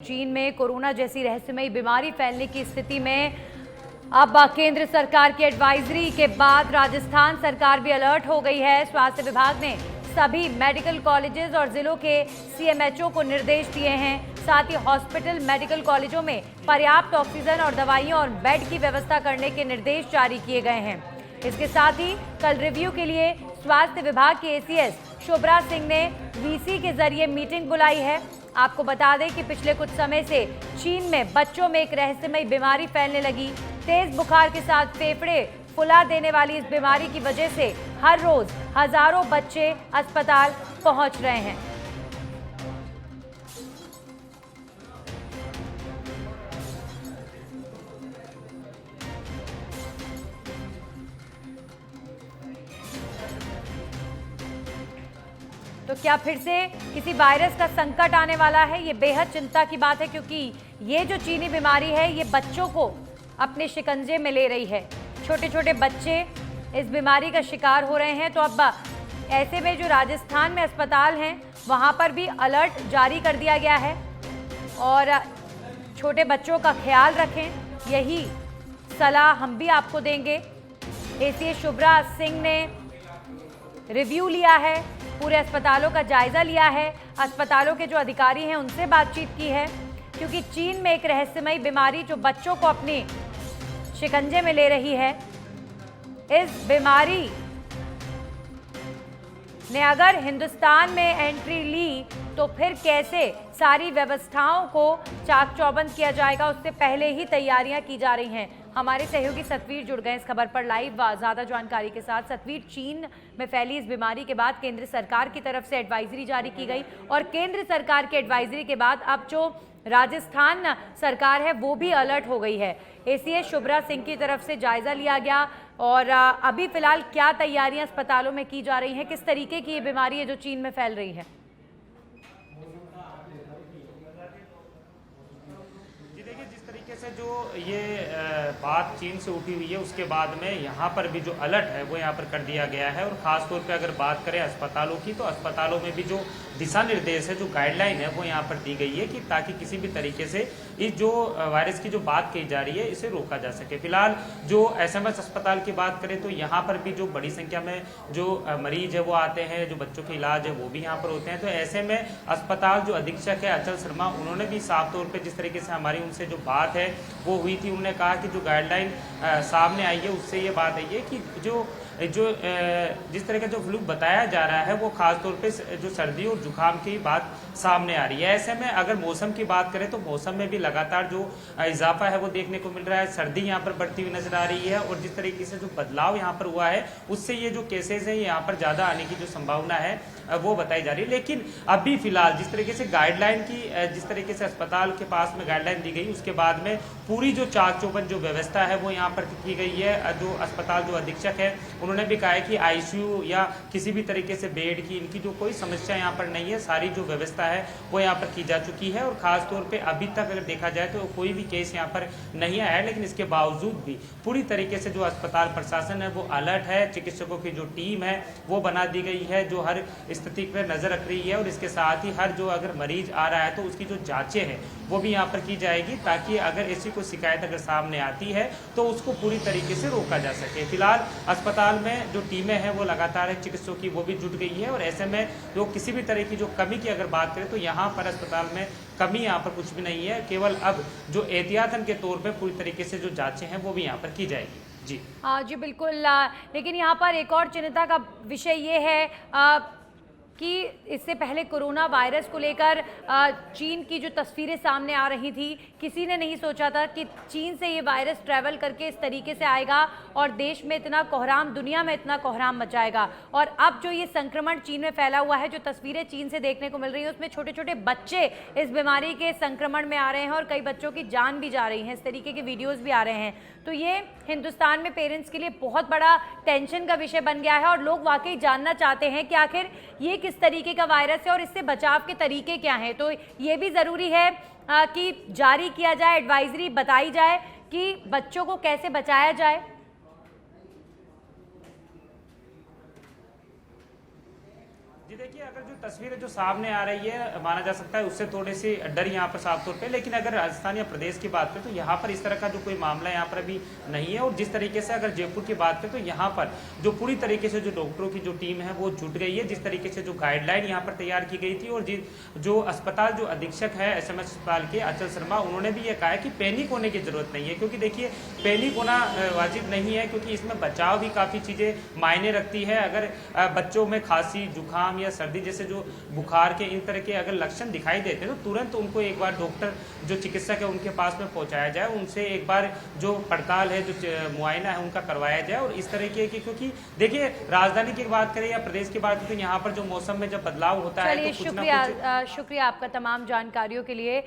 चीन में कोरोना जैसी रहस्यमयी बीमारी फैलने की स्थिति में अब केंद्र सरकार की एडवाइजरी के बाद राजस्थान सरकार भी अलर्ट हो गई है। स्वास्थ्य विभाग ने सभी मेडिकल कॉलेजेस और जिलों के सीएमएचओ को निर्देश दिए हैं। साथ ही हॉस्पिटल, मेडिकल कॉलेजों में पर्याप्त ऑक्सीजन और दवाइयों और बेड की व्यवस्था करने के निर्देश जारी किए गए हैं। इसके साथ ही कल रिव्यू के लिए स्वास्थ्य विभाग के एसीएस शुभ्रा सिंह ने वीसी के जरिए मीटिंग बुलाई है। आपको बता दें कि पिछले कुछ समय से चीन में बच्चों में एक रहस्यमयी बीमारी फैलने लगी। तेज बुखार के साथ फेफड़े फुला देने वाली इस बीमारी की वजह से हर रोज हजारों बच्चे अस्पताल पहुंच रहे हैं। तो क्या फिर से किसी वायरस का संकट आने वाला है? ये बेहद चिंता की बात है, क्योंकि ये जो चीनी बीमारी है ये बच्चों को अपने शिकंजे में ले रही है। छोटे छोटे बच्चे इस बीमारी का शिकार हो रहे हैं। तो अब ऐसे में जो राजस्थान में अस्पताल हैं वहाँ पर भी अलर्ट जारी कर दिया गया है और छोटे बच्चों का ख्याल रखें, यही सलाह हम भी आपको देंगे। एसीएस शुभ्रा सिंह ने रिव्यू लिया है, पूरे अस्पतालों का जायजा लिया है, अस्पतालों के जो अधिकारी हैं उनसे बातचीत की है, क्योंकि चीन में एक रहस्यमयी बीमारी जो बच्चों को अपने शिकंजे में ले रही है। इस बीमारी ने अगर हिंदुस्तान में एंट्री ली तो फिर कैसे सारी व्यवस्थाओं को चाक चौबंद किया जाएगा, उससे पहले ही तैयारियां की जा रही हैं। हमारे सहयोगी सतवीर जुड़ गए इस खबर पर लाइव ज़्यादा जानकारी के साथ। सतवीर, चीन में फैली इस बीमारी के बाद केंद्र सरकार की तरफ से एडवाइजरी जारी की गई और केंद्र सरकार की एडवाइजरी के बाद अब जो राजस्थान सरकार है वो भी अलर्ट हो गई है। एसीएस शुभ्रा सिंह की तरफ से जायजा लिया गया और अभी फिलहाल क्या तैयारियां अस्पतालों में की जा रही हैं, किस तरीके की ये बीमारी है जो चीन में फैल रही है? से जो ये बात चीन से उठी हुई है उसके बाद में यहाँ पर भी जो अलर्ट है वो यहाँ पर कर दिया गया है। और ख़ास तौर पे अगर बात करें अस्पतालों की, तो अस्पतालों में भी जो दिशा निर्देश है, जो गाइडलाइन है वो यहाँ पर दी गई है कि ताकि किसी भी तरीके से इस जो वायरस की जो बात कही जा रही है इसे रोका जा सके। फिलहाल जो एसएमएस अस्पताल की बात करें तो यहाँ पर भी जो बड़ी संख्या में जो मरीज है वो आते हैं, जो बच्चों के इलाज है वो भी यहाँ पर होते हैं। तो ऐसे में अस्पताल जो अधीक्षक है अचल शर्मा, उन्होंने भी साफ तौर पर जिस तरीके से हमारी उनसे जो बात है वो हुई थी, उन्होंने कहा कि जो गाइडलाइन सामने आई है उससे ये बात आई है कि जो जिस तरह का जो फ्लू बताया जा रहा है वो खास तौर पे जो सर्दी और जुकाम की बात सामने आ रही है। ऐसे में अगर मौसम की बात करें तो मौसम में भी लगातार जो इजाफा है वो देखने को मिल रहा है। सर्दी यहाँ पर बढ़ती हुई नजर आ रही है और जिस तरीके से जो बदलाव यहाँ पर हुआ है उससे ये जो केसेस है यहाँ पर ज़्यादा आने की जो संभावना है वो बताई जा रही है। लेकिन अभी फिलहाल जिस तरीके से गाइडलाइन की, जिस तरीके से अस्पताल के पास में गाइडलाइन दी गई उसके बाद में पूरी जो चाक चौबंद जो व्यवस्था है वो यहाँ पर की गई है। जो अस्पताल जो अधीक्षक है उन्होंने भी कहा है कि आईसीयू या किसी भी तरीके से बेड की इनकी जो कोई समस्या यहाँ पर नहीं है, सारी जो व्यवस्था है वो यहाँ पर की जा चुकी है। और खास तौर पे अभी तक अगर देखा जाए तो कोई भी केस यहाँ पर नहीं आया है, लेकिन इसके बावजूद भी पूरी तरीके से जो अस्पताल प्रशासन है वो अलर्ट है। चिकित्सकों की जो टीम है वो बना दी गई है जो हर स्थिति पर नजर रख रही है और इसके साथ ही हर जो अगर मरीज आ रहा है तो उसकी जो जांचें हैं वो भी यहाँ पर की जाएगी, ताकि अगर ऐसी कोई शिकायत अगर सामने आती है तो उसको पूरी तरीके से रोका जा सके। फिलहाल अस्पताल में जो टीमें हैं वो लगातार चिकित्सकों की वो भी जुट गई है और ऐसे में जो किसी भी तरह की जो कमी की अगर बात करें तो यहाँ पर अस्पताल में कमी यहाँ पर कुछ भी नहीं है। केवल अब जो एहतियातन के तौर पर पूरी तरीके से जो जाँचें हैं वो भी यहाँ पर की जाएगी। जी जी बिल्कुल। लेकिन यहाँ पर एक और चिंता का विषय ये है कि इससे पहले कोरोना वायरस को लेकर चीन की जो तस्वीरें सामने आ रही थी, किसी ने नहीं सोचा था कि चीन से ये वायरस ट्रैवल करके इस तरीके से आएगा और देश में इतना कोहराम, दुनिया में इतना कोहराम मचाएगा। और अब जो ये संक्रमण चीन में फैला हुआ है, जो तस्वीरें चीन से देखने को मिल रही है उसमें छोटे छोटे बच्चे इस बीमारी के संक्रमण में आ रहे हैं और कई बच्चों की जान भी जा रही है। इस तरीके के वीडियोज़ भी आ रहे हैं। तो ये हिंदुस्तान में पेरेंट्स के लिए बहुत बड़ा टेंशन का विषय बन गया है और लोग वाकई जानना चाहते हैं कि आखिर ये किस तरीके का वायरस है और इससे बचाव के तरीके क्या हैं। तो ये भी ज़रूरी है कि जारी किया जाए, एडवाइजरी बताई जाए कि बच्चों को कैसे बचाया जाए। जी देखिए, अगर जो तस्वीरें जो सामने आ रही है माना जा सकता है उससे थोड़े से डर यहाँ पर साफ तौर पे, लेकिन अगर राजस्थान या प्रदेश की बात करें तो यहाँ पर इस तरह का जो कोई मामला यहाँ पर अभी नहीं है। और जिस तरीके से अगर जयपुर की बात करें तो यहाँ पर जो पूरी तरीके से जो डॉक्टरों की जो टीम है वो जुट गई है। जिस तरीके से जो गाइडलाइन यहाँ पर तैयार की गई थी, और जो अस्पताल जो अधीक्षक है SMS अस्पताल के अचल शर्मा, उन्होंने भी ये कहा है कि पैनिक होने की जरूरत नहीं है, क्योंकि देखिए पैनिक होना वाजिब नहीं है, क्योंकि इसमें बचाव भी काफ़ी चीज़ें मायने रखती है। अगर बच्चों में खांसी, जुकाम या सर्दी जैसे जो बुखार के इन तरह के अगर लक्षण दिखाई देते हैं तो तुरंत उनको एक बार डॉक्टर जो चिकित्सक है उनके पास में पहुंचाया जाए, उनसे एक बार जो पड़ताल है, जो मुआयना है उनका करवाया जाए। और इस तरीके की, क्योंकि देखिए राजधानी की बात करें या प्रदेश की बात करें तो यहाँ पर जो मौसम में जब बदलाव होता है चलिए, तो कुछ ना शुक्रिया कुछ शुक्रिया आपका तमाम जानकारियों के लिए।